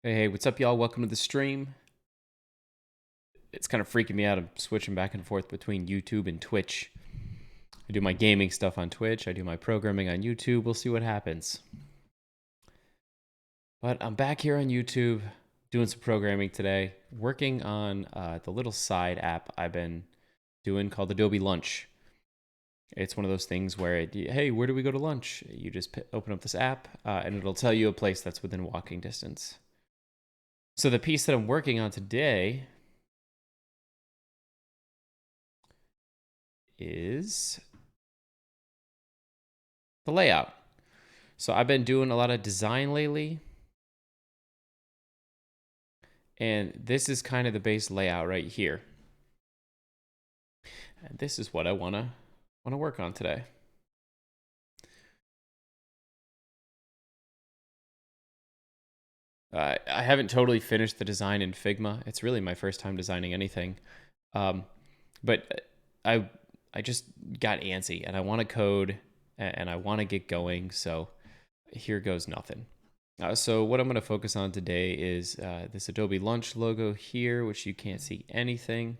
Hey, what's up, y'all? Welcome to the stream. It's kind of freaking me out. I'm switching back and forth between YouTube and Twitch. I do my gaming stuff on Twitch. I do my programming on YouTube. We'll see what happens. But I'm back here on YouTube doing some programming today, working on the little side app I've been doing called Adobe Lunch. It's one of those things where, hey, where do we go to lunch? You just open up this app, and it'll tell you a place that's within walking distance. So the piece that I'm working on today is the layout. So I've been doing a lot of design lately. And this is kind of the base layout right here. And this is what I want to work on today. I haven't totally finished the design in Figma. It's really my first time designing anything. But I just got antsy and I want to code and I want to get going. So here goes nothing. So what I'm going to focus on today is this Adobe Lunch logo here, which you can't see anything.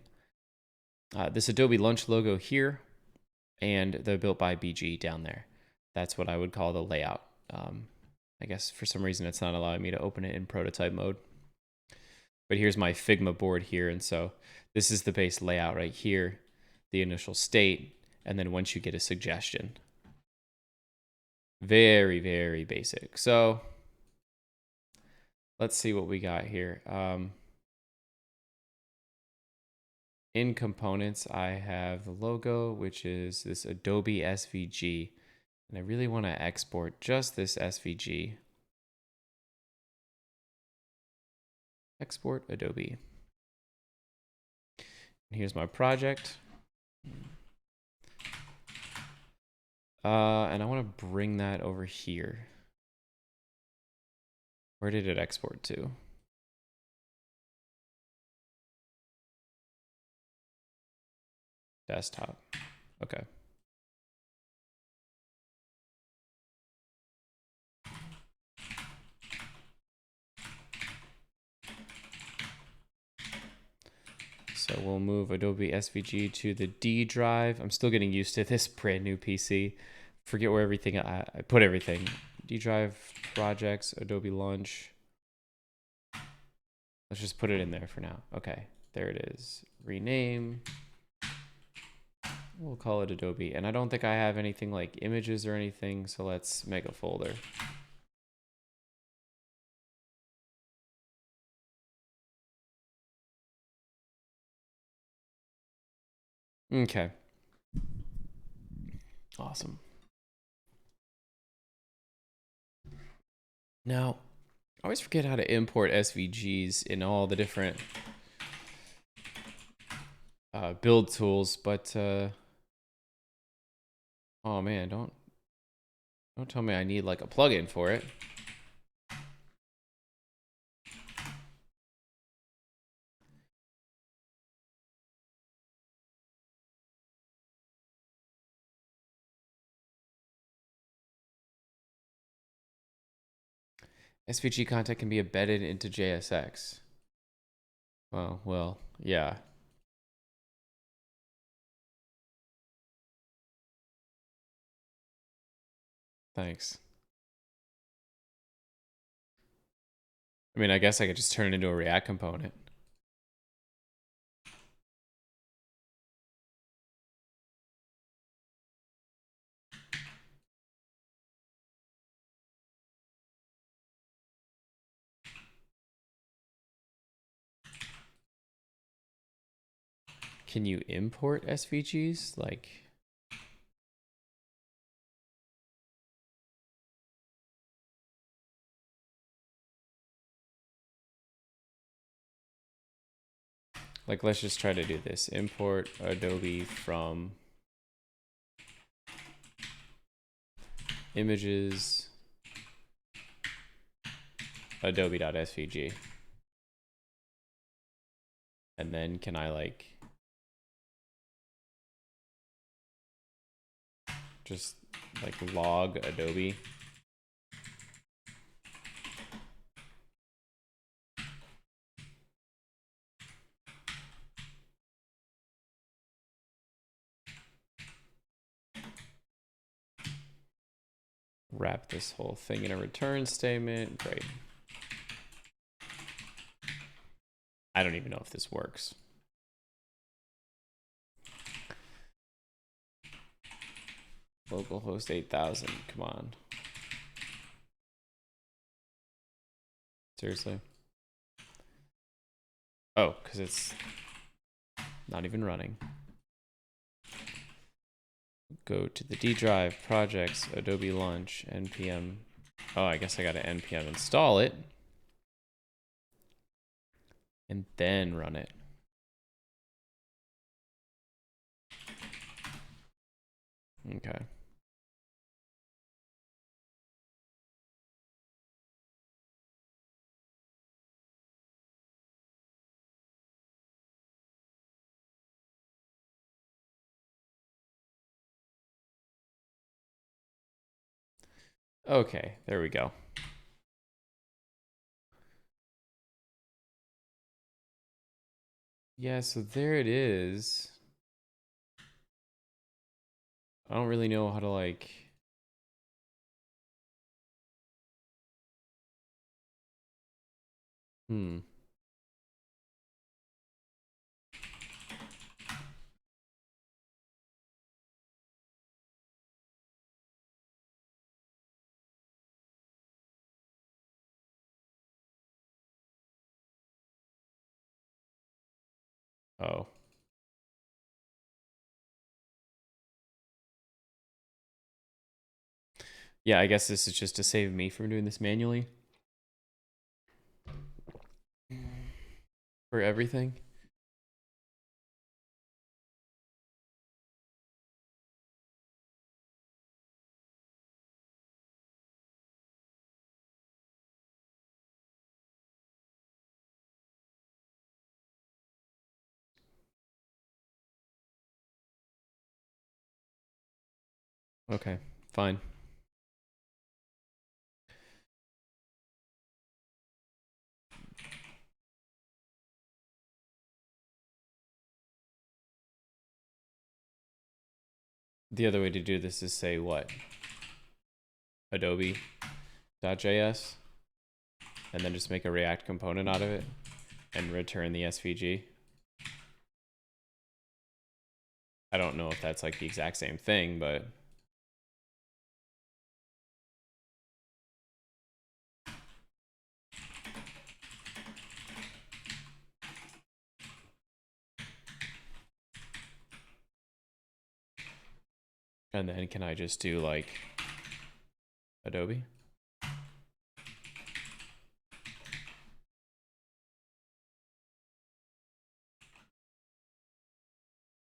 This Adobe Lunch logo here, and the built by BG down there. That's what I would call the layout. I guess for some reason it's not allowing me to open it in prototype mode. But here's my Figma board here, and so this is the base layout right here, the initial state, and then once you get a suggestion. Very, very basic. So let's see what we got here. In components, I have the logo, which is this Adobe SVG. And I really want to export just this SVG. Export Adobe. And here's my project. And I want to bring that over here. Where did it export to? Desktop. Okay. So we'll move Adobe SVG to the D drive. I'm still getting used to this brand new PC. Forget where everything, I put everything. D drive, projects, Adobe Lunch. Let's just put it in there for now. Okay, there it is. Rename. We'll call it Adobe. And I don't think I have anything like images or anything, so let's make a folder. Okay. Awesome. Now, I always forget how to import SVGs in all the different build tools, but oh man, don't tell me I need like a plugin for it. SVG content can be embedded into JSX. Well, yeah. Thanks. I mean, I guess I could just turn it into a React component. Can you import SVGs? Like, let's just try to do this. Import Adobe from images adobe.svg. And then can I like just like log Adobe? wrap this whole thing in a return statement. Great. I don't even know if this works. Localhost 8000. Come on. Seriously? Oh, because it's not even running. Go to the D drive, projects, Adobe Lunch, npm. Oh, I guess I got to npm install it. And then run it. Okay. Okay, there we go. Yeah, so there it is. I don't really know how to like... Oh. Yeah, I guess this is just to save me from doing this manually. For everything. Okay, fine. The other way to do this is say what? Adobe.js. And then just make a React component out of it and return the SVG. I don't know if that's like the exact same thing, but... And then can I just do like Adobe?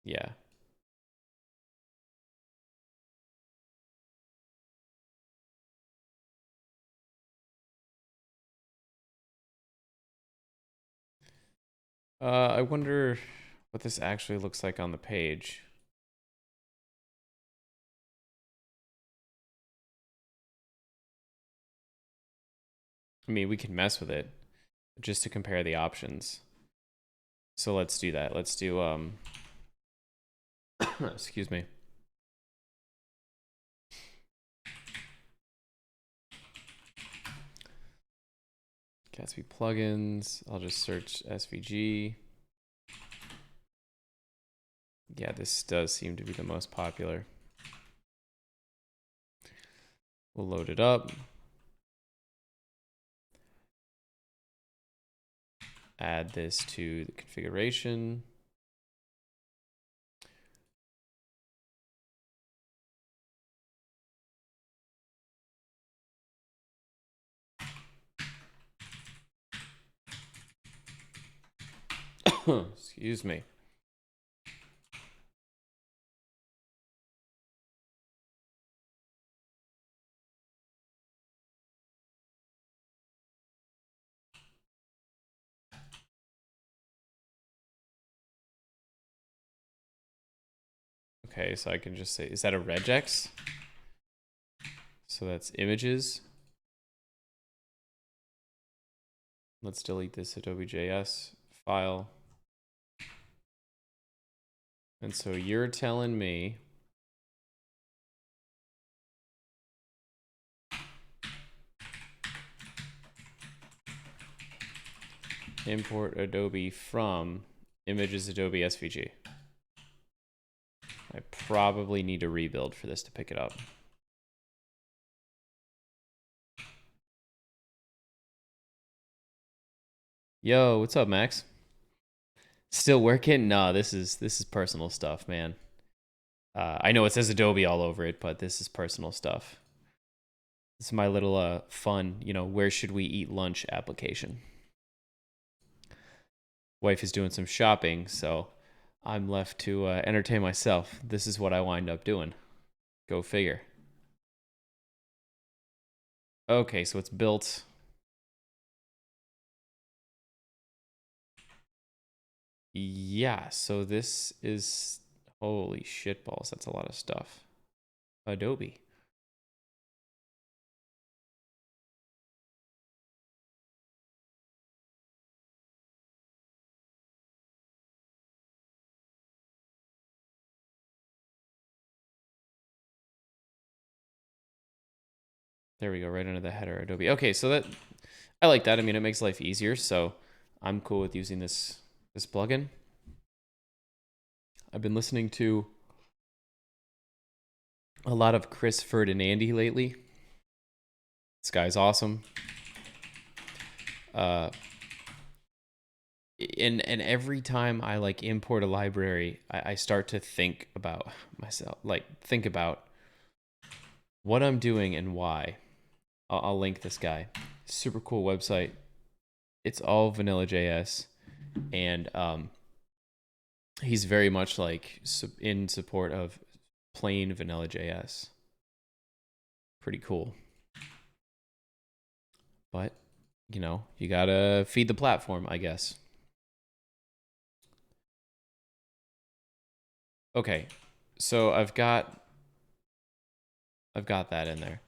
Yeah. I wonder what this actually looks like on the page. I mean, we can mess with it just to compare the options. So let's do that. Let's do, excuse me. Gatsby plugins. I'll just search SVG. Yeah, this does seem to be the most popular. We'll load it up. Add this to the configuration. Excuse me. Okay, so I can just say, is that a regex? So that's images. Let's delete this Adobe.js file. And so you're telling me import Adobe from images Adobe SVG. I probably need to rebuild for this to pick it up. Yo, what's up, Max? Still working? No, this is personal stuff, man. I know it says Adobe all over it, but this is personal stuff. This is my little fun, where should we eat lunch application. Wife is doing some shopping, so I'm left to entertain myself. This is what I wind up doing. Go figure. Okay, so it's built. Yeah, so this is, holy shitballs, that's a lot of stuff. Adobe. There we go, right under the header, Adobe. Okay, so that, I like that. I mean, it makes life easier, so I'm cool with using this plugin. I've been listening to a lot of Chris Ferdinandi lately. This guy's awesome. And every time I like import a library, I start to think about myself, like think about what I'm doing and why. I'll link this guy. Super cool website. It's all vanilla JS, and he's very much like in support of plain vanilla JS. Pretty cool. But, you gotta feed the platform, I guess. Okay, so I've got that in there.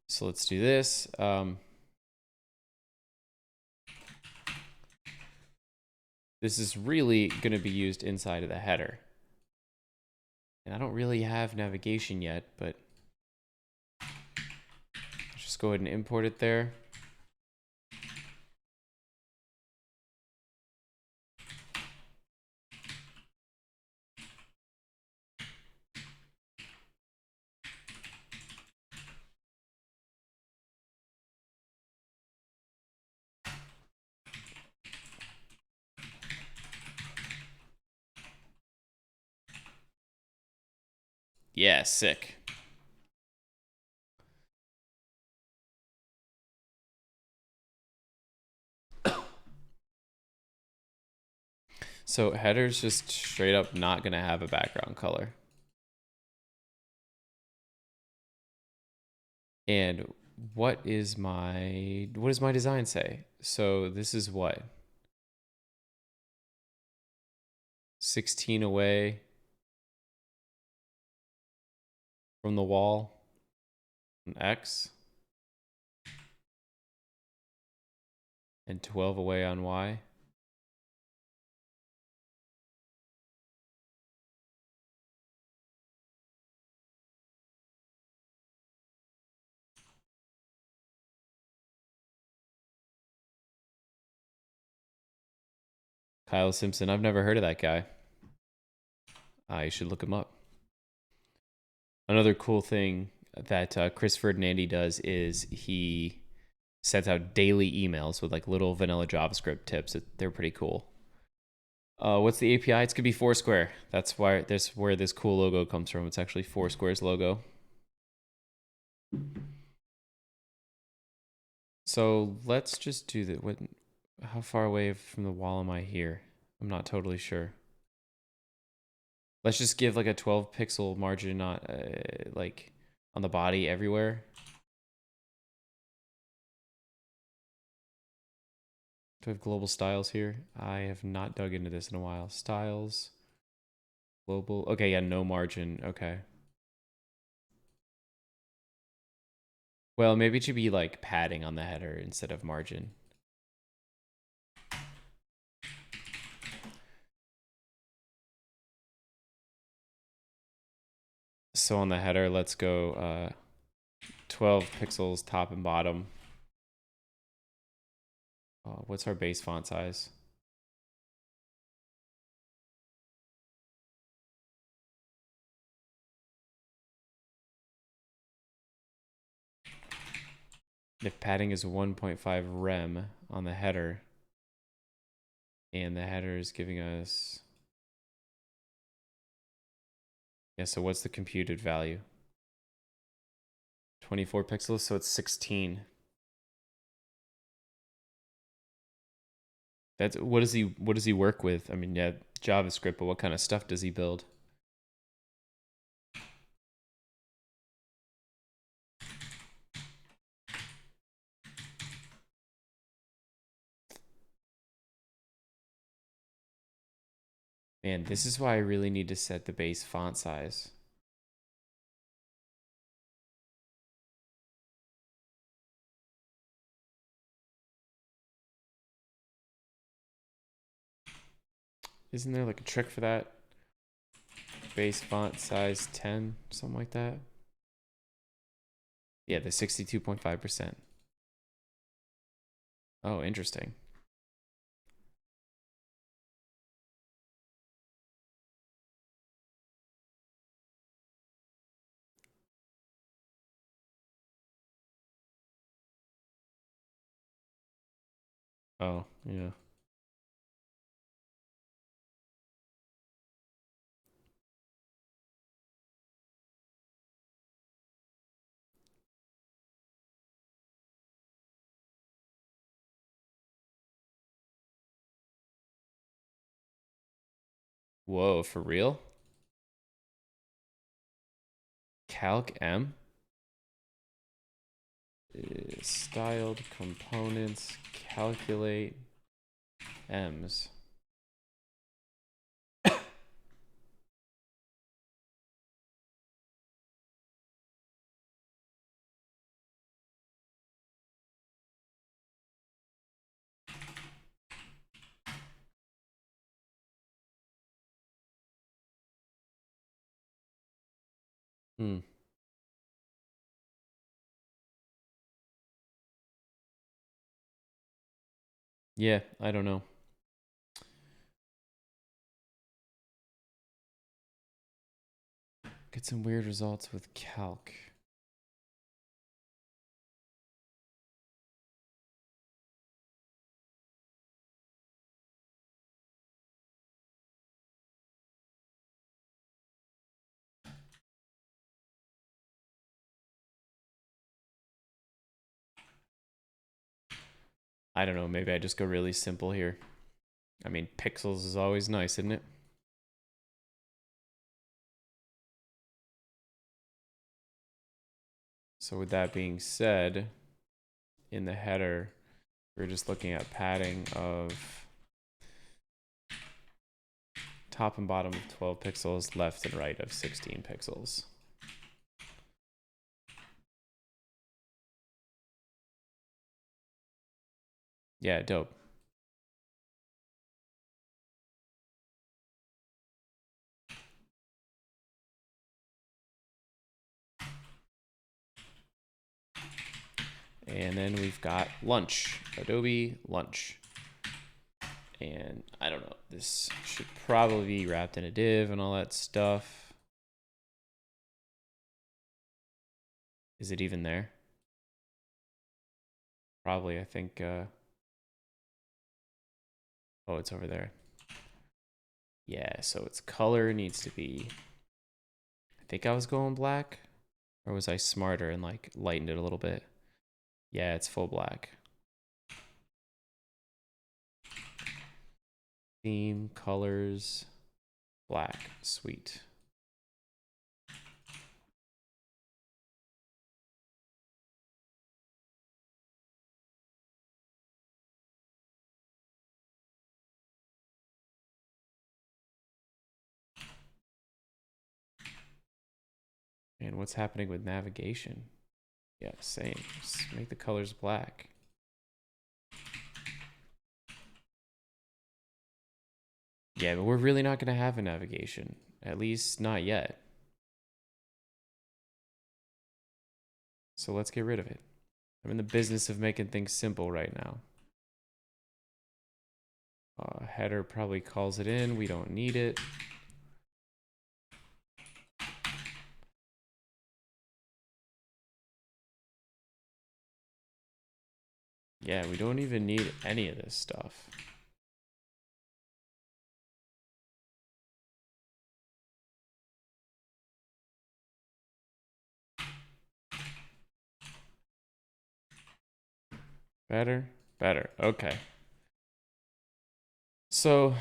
So let's do this. This is really going to be used inside of the header. And I don't really have navigation yet, but let's just go ahead and import it there. Yeah, sick. So header's just straight up not going to have a background color. And what does my design say? So this is what? 16 away from the wall on X and 12 away on Y. Kyle Simpson. I've never heard of that guy. I should look him up. Another cool thing that Chris Ferdinandi does is he sends out daily emails with like little vanilla JavaScript tips. They're pretty cool. What's the API? It's gonna be Foursquare. That's why where this cool logo comes from. It's actually Foursquare's logo. So let's just do that. How far away from the wall am I here? I'm not totally sure. Let's just give like a 12 pixel margin, not like on the body everywhere. Do we have global styles here? I have not dug into this in a while. Styles, global. Okay, yeah, no margin. Okay. Well, maybe it should be like padding on the header instead of margin. So on the header, let's go 12 pixels top and bottom. What's our base font size? If padding is 1.5 rem on the header, and the header is giving us... Yeah, so what's the computed value? 24 pixels, so it's 16. That's what does he work with? I mean, yeah, JavaScript, but what kind of stuff does he build? Man, this is why I really need to set the base font size. Isn't there like a trick for that? Base font size 10, something like that. Yeah, the 62.5%. Oh, interesting. Oh, yeah. Whoa, for real? Calc M? Styled components, calculate M's. Hmm. Yeah, I don't know. Get some weird results with calc. I don't know. Maybe I just go really simple here. I mean, pixels is always nice, isn't it? So with that being said, in the header, we're just looking at padding of top and bottom of 12 pixels, left and right of 16 pixels. Yeah, dope. And then we've got Lunch, Adobe Lunch. And I don't know, this should probably be wrapped in a div and all that stuff. Is it even there? Probably, I think. Oh, it's over there. Yeah, so its color needs to be, I think I was going black. Or was I smarter and like lightened it a little bit? Yeah, it's full black. Theme, colors, black. Sweet. And what's happening with navigation? Yeah, same. Just make the colors black. Yeah, but we're really not going to have a navigation. At least not yet. So let's get rid of it. I'm in the business of making things simple right now. Header probably calls it in. We don't need it. Yeah, we don't even need any of this stuff. Better, better. Okay. So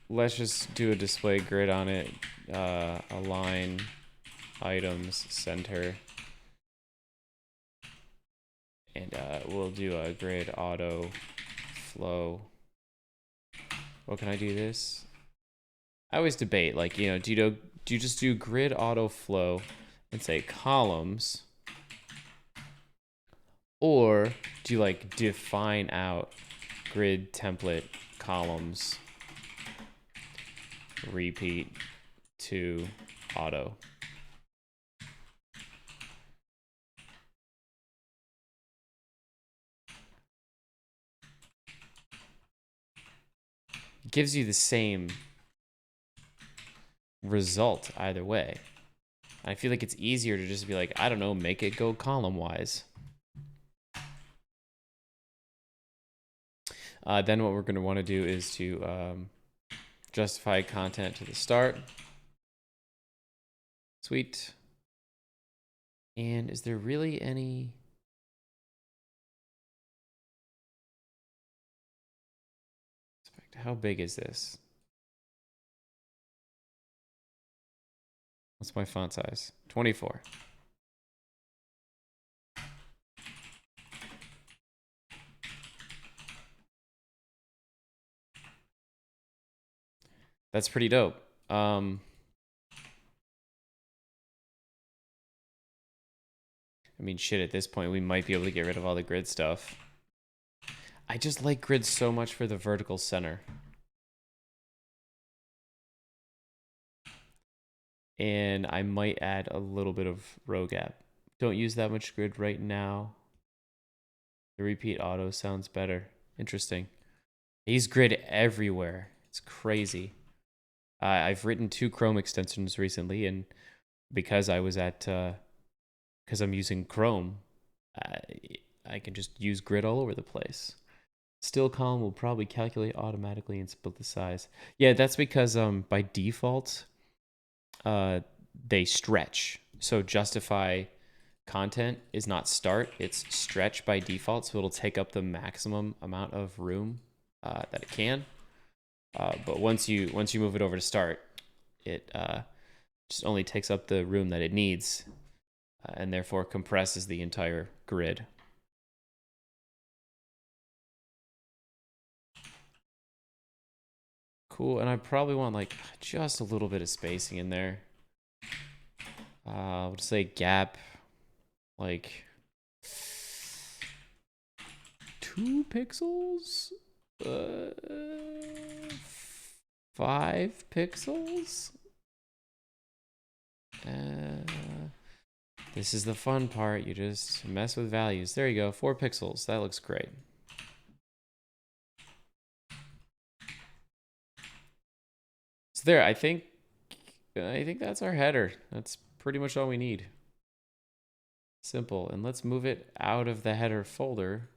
let's just do a display grid on it. Align items center. And we'll do a grid auto flow. What can I do this? I always debate, like, you know, do you just do grid auto flow and say columns? Or do you like define out grid template columns repeat to auto? It gives you the same result either way. I feel like it's easier to just be like, I don't know, make it go column wise. Then what we're going to want to do is to justify content to the start. Sweet. And is there really any... How big is this? What's my font size? 24. That's pretty dope. I mean, shit, at this point, we might be able to get rid of all the grid stuff. I just like grid so much for the vertical center. And I might add a little bit of row gap. Don't use that much grid right now. The repeat auto sounds better. Interesting. He's grid everywhere. It's crazy. I've written 2 Chrome extensions recently, and because I was at, because I'm using Chrome, I can just use grid all over the place. Still column will probably calculate automatically and split the size. Yeah, that's because by default, they stretch. So justify content is not start, it's stretch by default. So it'll take up the maximum amount of room that it can. But once you move it over to start, it just only takes up the room that it needs, and therefore compresses the entire grid. Cool, and I probably want like just a little bit of spacing in there. We'll just say gap, like 2 pixels, 5 pixels. This is the fun part. You just mess with values. There you go, 4 pixels. That looks great. So there, I think that's our header. That's pretty much all we need. Simple. And let's move it out of the header folder.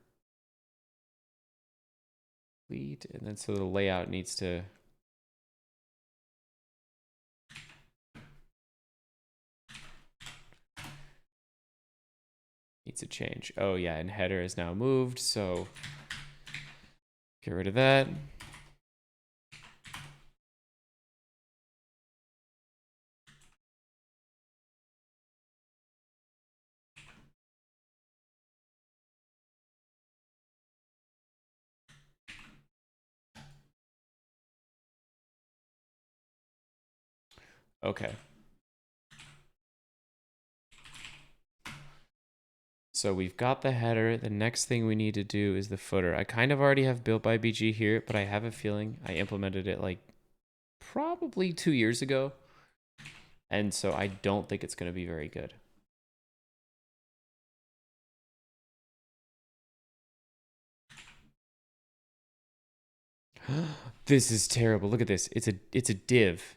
And then so the layout needs to change. Oh yeah, and header is now moved, so get rid of that. Okay. So we've got the header. The next thing we need to do is the footer. I kind of already have built by BG here, but I have a feeling I implemented it like probably 2 years ago. And so I don't think it's going to be very good. This is terrible. Look at this. It's a div.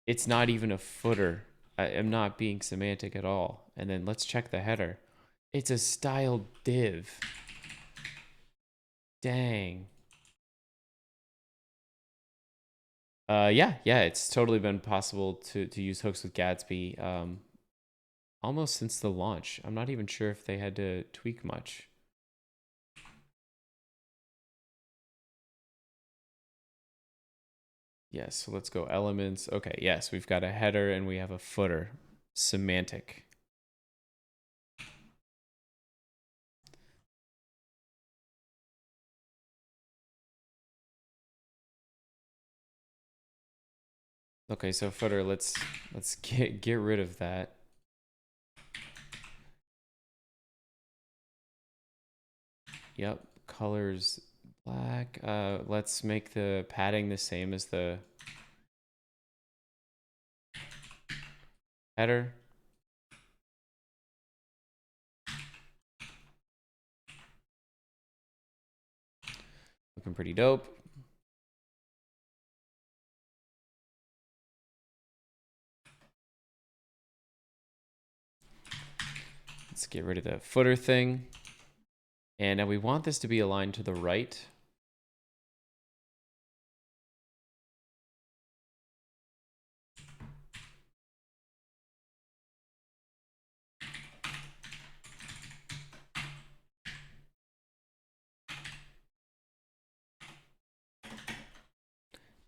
It's not even a footer. I am not being semantic at all. And then let's check the header. It's a styled div. Dang. Yeah, it's totally been possible to use hooks with Gatsby almost since the launch. I'm not even sure if they had to tweak much. Yes, so let's go elements. Okay, yes, we've got a header and we have a footer. Semantic. Okay, so footer, let's get rid of that. Yep, colors black. Let's make the padding the same as the header. Looking pretty dope. Let's get rid of the footer thing. And now we want this to be aligned to the right.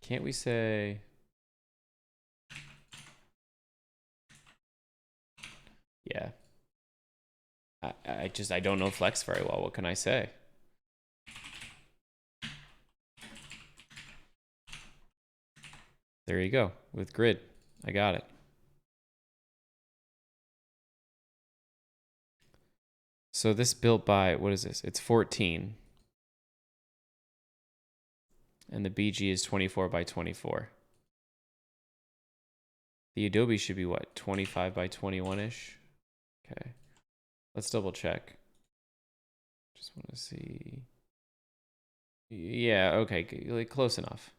Can't we say... Yeah. I don't know Flex very well. What can I say? There you go. With grid. I got it. So this built by, what is this? It's 14. And the BG is 24 by 24. The Adobe should be what? 25 by 21-ish? Okay. Let's double check. Just want to see. Yeah, okay. Like close enough.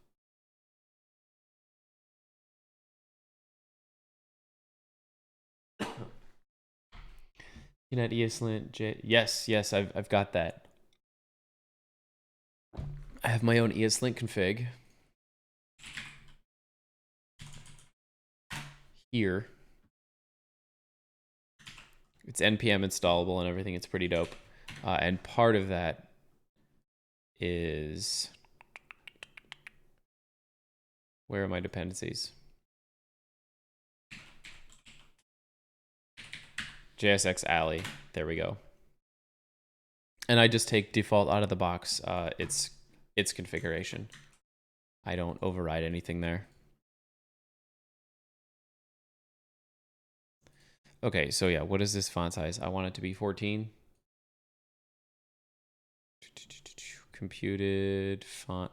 Unit ESLint J. Yes, I've got that. I have my own ESLint config here. It's npm installable and everything. It's pretty dope. And part of that is, where are my dependencies? JSX Alley. There we go. And I just take default out of the box. It's configuration. I don't override anything there. Okay, so yeah, what is this font size? I want it to be 14. Computed font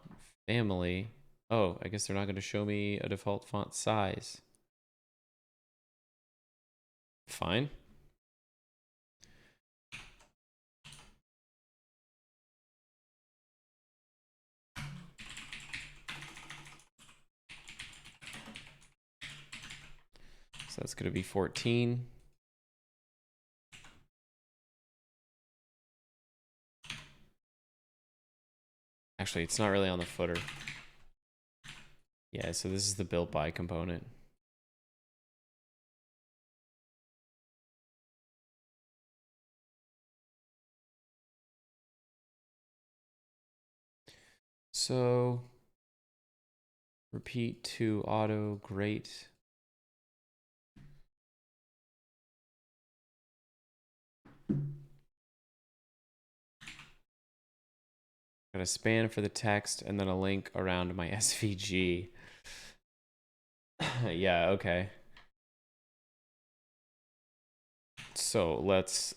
family. Oh, I guess they're not going to show me a default font size. Fine. So that's going to be 14. Actually, it's not really on the footer. Yeah, so this is the built by component. So repeat to auto, great. Got a span for the text and then a link around my SVG. Yeah, okay. So let's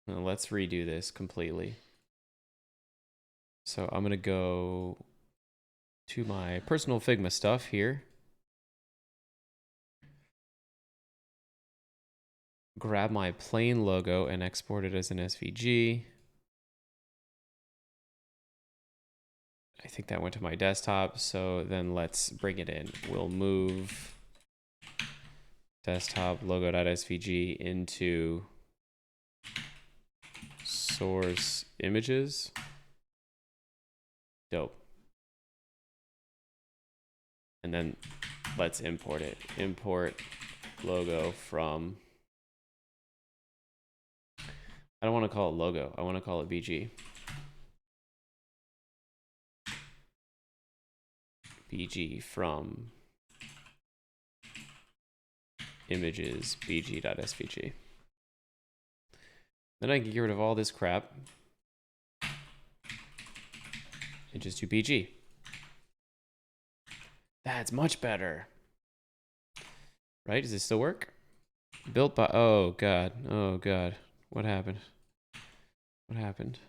redo this completely. So I'm gonna go to my personal Figma stuff here. Grab my plain logo and export it as an SVG. I think that went to my desktop. So then let's bring it in. We'll move desktop logo.svg into source images. Dope. And then let's import it. Import logo from, I don't want to call it logo. I want to call it BG. BG from images bg.svg. Then I can get rid of all this crap and just do BG. That's much better. Right? Does this still work? Built by, oh God. Oh God. What happened? What happened?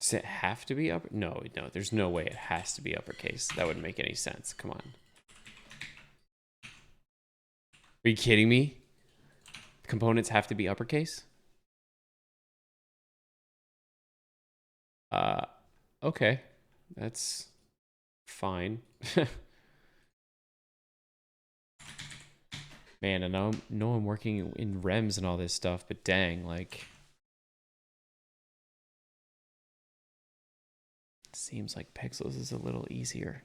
Does it have to be upper? No, there's no way it has to be uppercase. That wouldn't make any sense. Come on. Are you kidding me? Components have to be uppercase? Okay. That's fine. Man, I know I'm working in rems and all this stuff, but dang, like, seems like pixels is a little easier.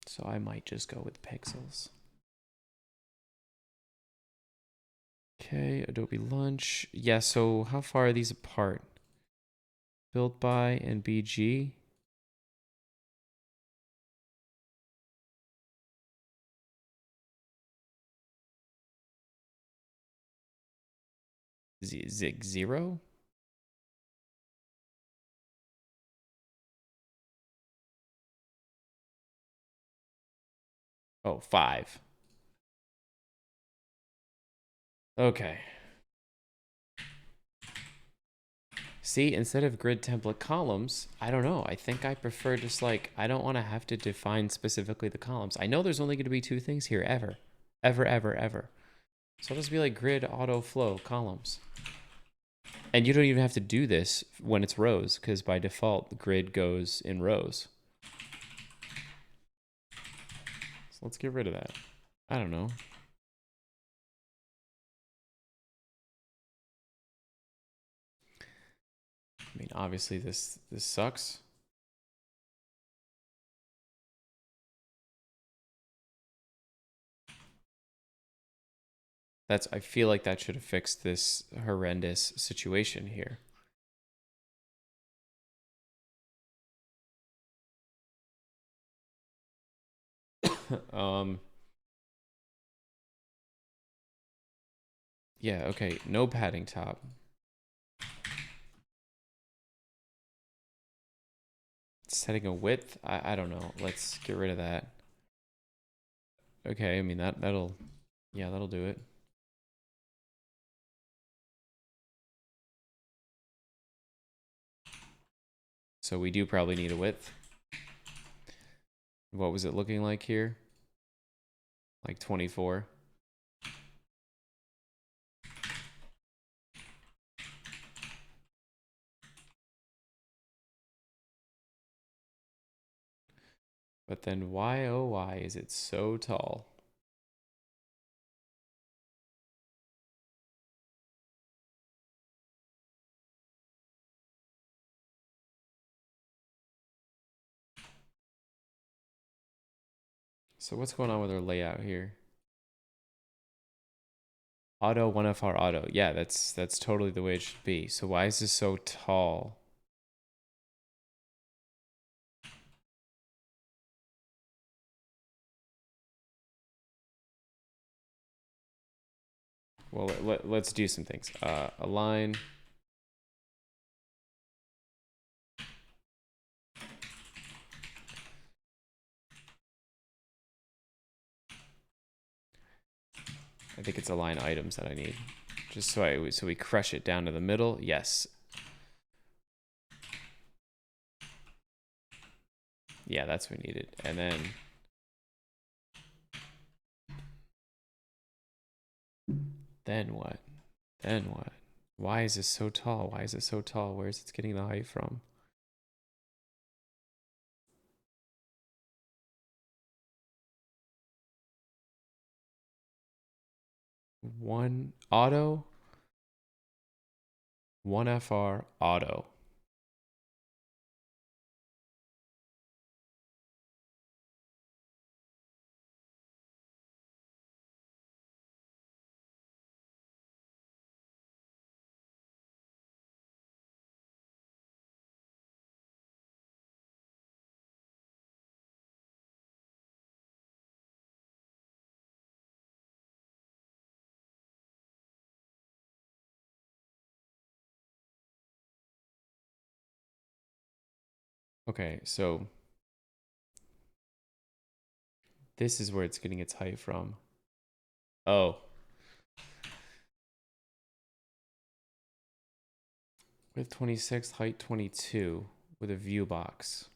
So I might just go with pixels. Okay, Adobe Lunch. Yeah, so how far are these apart? Built by and BG. Zig 0? Oh, 5. Okay. See, instead of grid template columns, I don't know. I think I prefer just like, I don't want to have to define specifically the columns. I know there's only going to be 2 things here ever. Ever. So I'll just be like grid auto flow columns. And you don't even have to do this when it's rows, because by default, the grid goes in rows. So let's get rid of that. I don't know. I mean, obviously this sucks. I feel like that should have fixed this horrendous situation here. Yeah, okay, no padding top. Setting a width, I don't know. Let's get rid of that. Okay, I mean that'll do it. So we do probably need a width. What was it looking like here? Like 24. But then why, oh why is it so tall? So what's going on with our layout here? Auto 1FR auto. Yeah, that's totally the way it should be. So why is this so tall? Well, let's do some things. Align. I think it's align items that I need. Just so we crush it down to the middle. Yes. Yeah, that's what we needed. And then Then what? Then what? Why is this so tall? Why is it so tall? Where is it getting the height from? One auto, one FR auto. Okay, so this is where it's getting its height from. Oh, width 26, height 22 with a view box.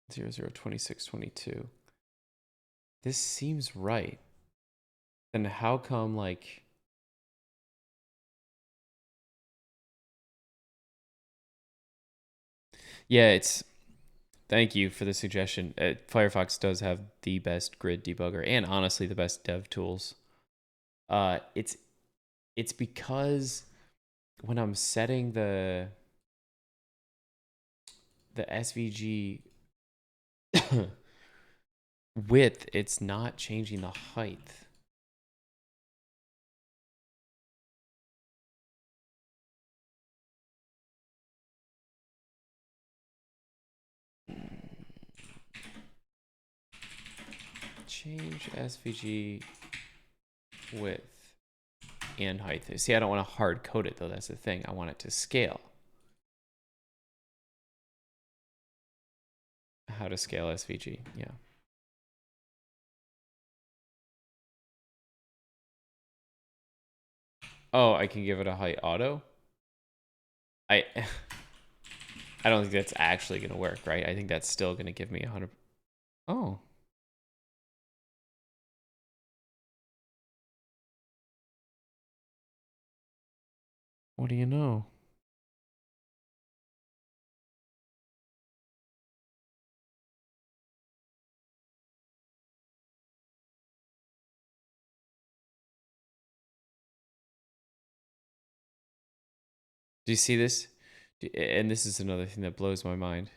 002622. This seems right. Then how come like yeah, it's thank you for the suggestion. Firefox does have the best grid debugger and honestly the best dev tools. It's because when I'm setting the SVG width, it's not changing the height. Change SVG width and height. See, I don't want to hard code it though. That's the thing. I want it to scale. How to scale SVG? Yeah. Oh, I can give it a height auto. I I don't think that's actually gonna work, right? I think that's still gonna give me 100. Oh. What do you know? Do you see this? And this is another thing that blows my mind.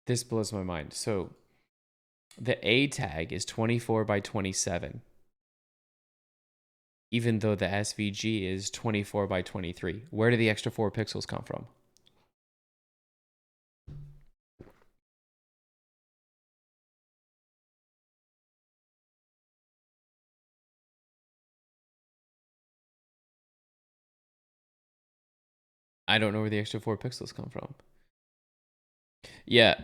This blows my mind. So the A tag is 24 by 27, even though the SVG is 24 by 23. Where do the extra 4 pixels come from? I don't know where the extra 4 pixels come from. Yeah.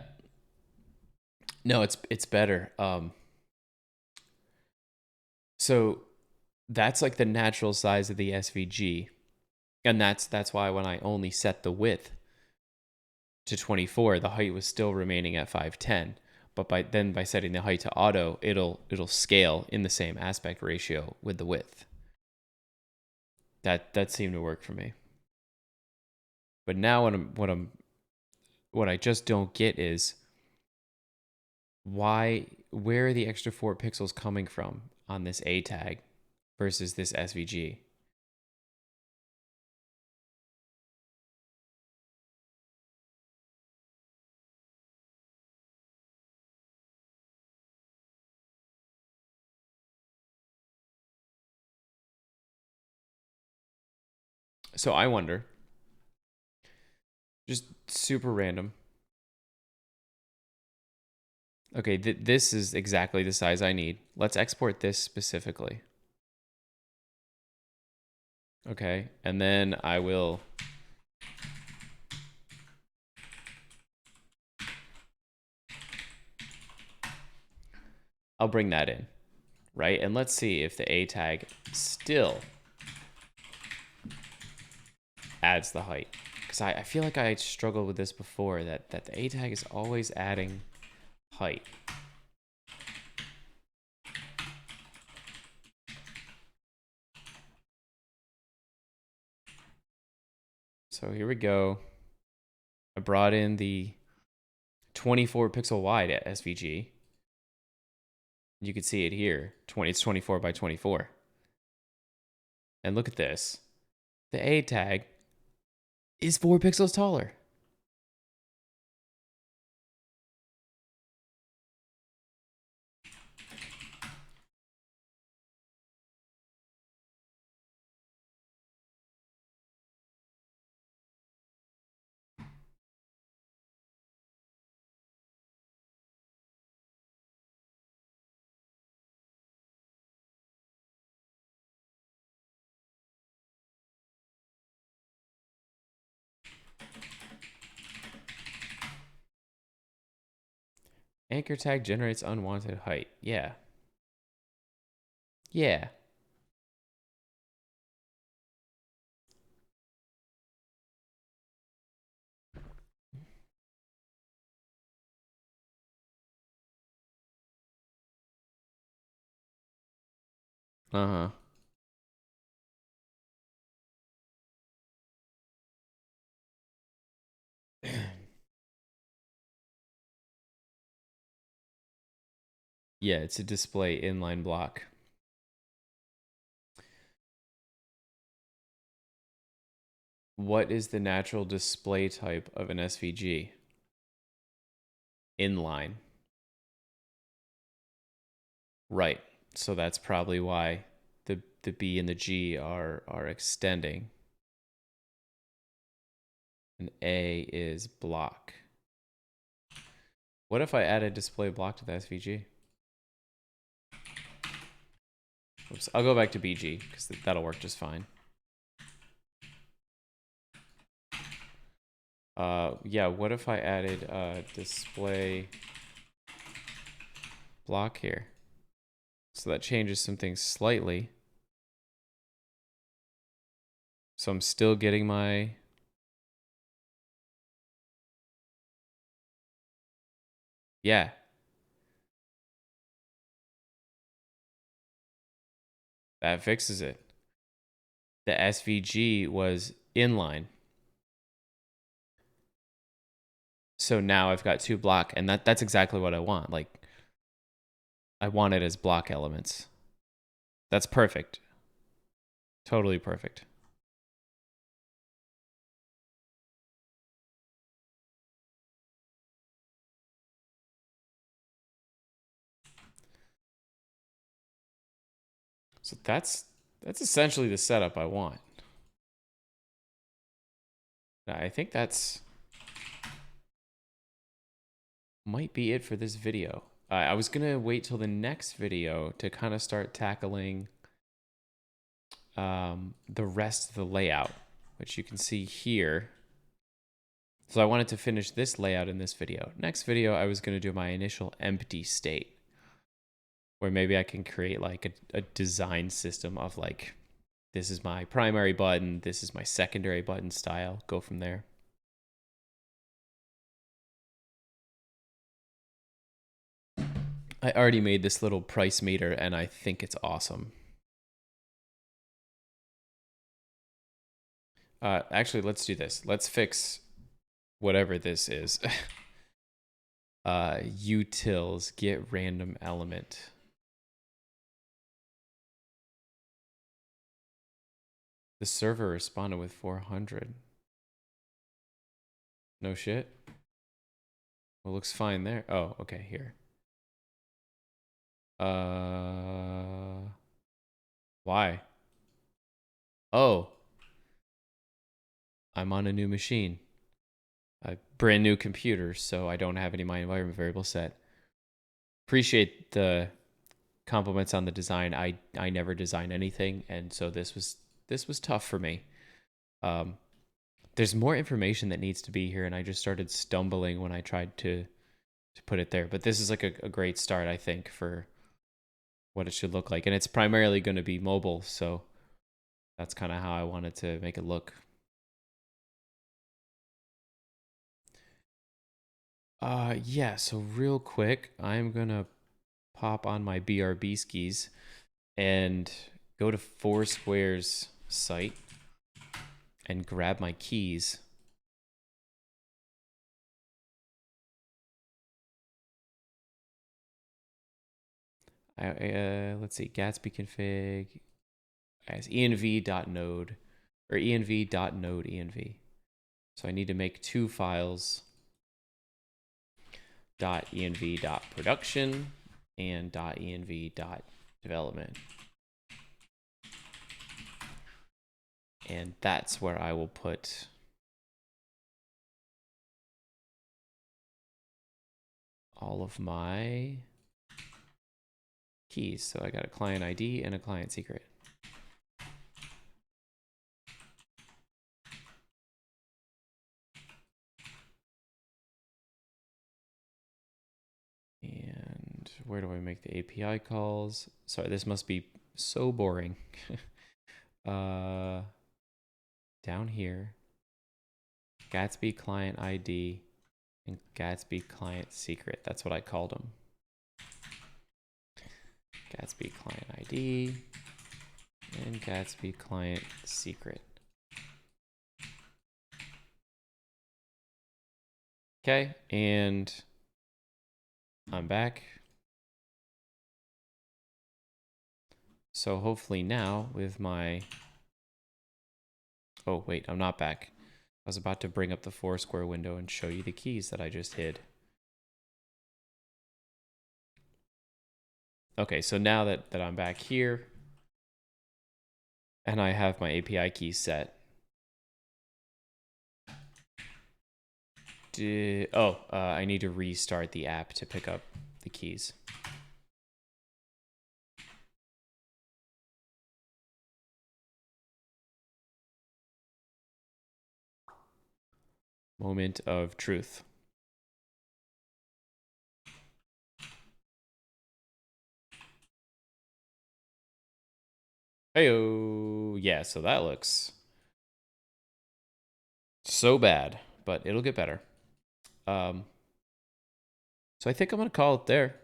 No, it's better. So that's like the natural size of the SVG. And that's why when I only set the width to 24, the height was still remaining at 510. But by setting the height to auto, it'll scale in the same aspect ratio with the width. That seemed to work for me. But now what I just don't get is where are the extra 4 pixels coming from on this A tag versus this SVG? So I wonder, just super random. Okay, this is exactly the size I need. Let's export this specifically. Okay, and then I will I'll bring that in, right? And let's see if the A tag still adds the height. Because I feel like I struggled with this before, that the A tag is always adding height. So here we go. I brought in the 24 pixel wide at SVG. You can see it here. It's 24 by 24. And look at this. The A tag is 4 pixels taller. Anchor tag generates unwanted height. Yeah. Yeah. Uh-huh. Yeah, it's a display inline block. What is the natural display type of an SVG? Inline. Right. So that's probably why the B and the G are extending. And A is block. What if I add a display block to the SVG? Oops, I'll go back to BG because that'll work just fine. Yeah, what if I added a display block here? So that changes some things slightly. So I'm still getting my... Yeah. That fixes it. The SVG was inline. So now I've got 2 block, and that's exactly what I want. Like, I want it as block elements. That's perfect. Totally perfect. So that's essentially the setup I want. I think that's might be it for this video. I was gonna wait till the next video to kind of start tackling the rest of the layout, which you can see here. So I wanted to finish this layout in this video. Next video, I was gonna do my initial empty state, where maybe I can create like a design system of like, this is my primary button, this is my secondary button style, go from there. I already made this little price meter and I think it's awesome. Actually, let's do this. Let's fix whatever this is. Utils get random element. The server responded with 400. No shit. Well, looks fine there. Oh, okay, here. Why? Oh, I'm on a new machine. A brand new computer, so I don't have any of my environment variables set. Appreciate the compliments on the design. I never design anything, and so this was tough for me. There's more information that needs to be here, and I just started stumbling when I tried to put it there. But this is like a great start, I think, for what it should look like. And it's primarily going to be mobile, so that's kind of how I wanted to make it look. Yeah, so real quick, I'm going to pop on my BRB skis and go to Foursquare's site and grab my keys. Let's see, Gatsby config as env.node or env.node env. So I need to make two files, .env.production and .env.development. And that's where I will put all of my keys. So I got a client ID and a client secret. And where do I make the API calls? Sorry, this must be so boring. Down here, Gatsby client ID and Gatsby client secret. That's what I called them. Gatsby client ID and Gatsby client secret. Okay, and I'm back. So hopefully now with my... Oh, wait, I'm not back. I was about to bring up the Foursquare window and show you the keys that I just hid. Okay, so now that I'm back here and I have my API key set. I need to restart the app to pick up the keys. Moment of truth. Heyo, yeah, so that looks so bad, but it'll get better. So I think I'm gonna call it there.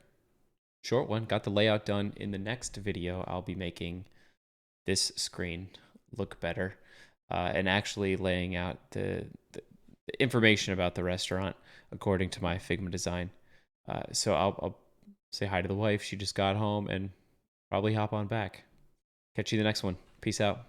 Short one, got the layout done. In the next video, I'll be making this screen look better and actually laying out the information about the restaurant according to my Figma design. So I'll say hi to the wife. She just got home and probably hop on back. Catch you in the next one. Peace out.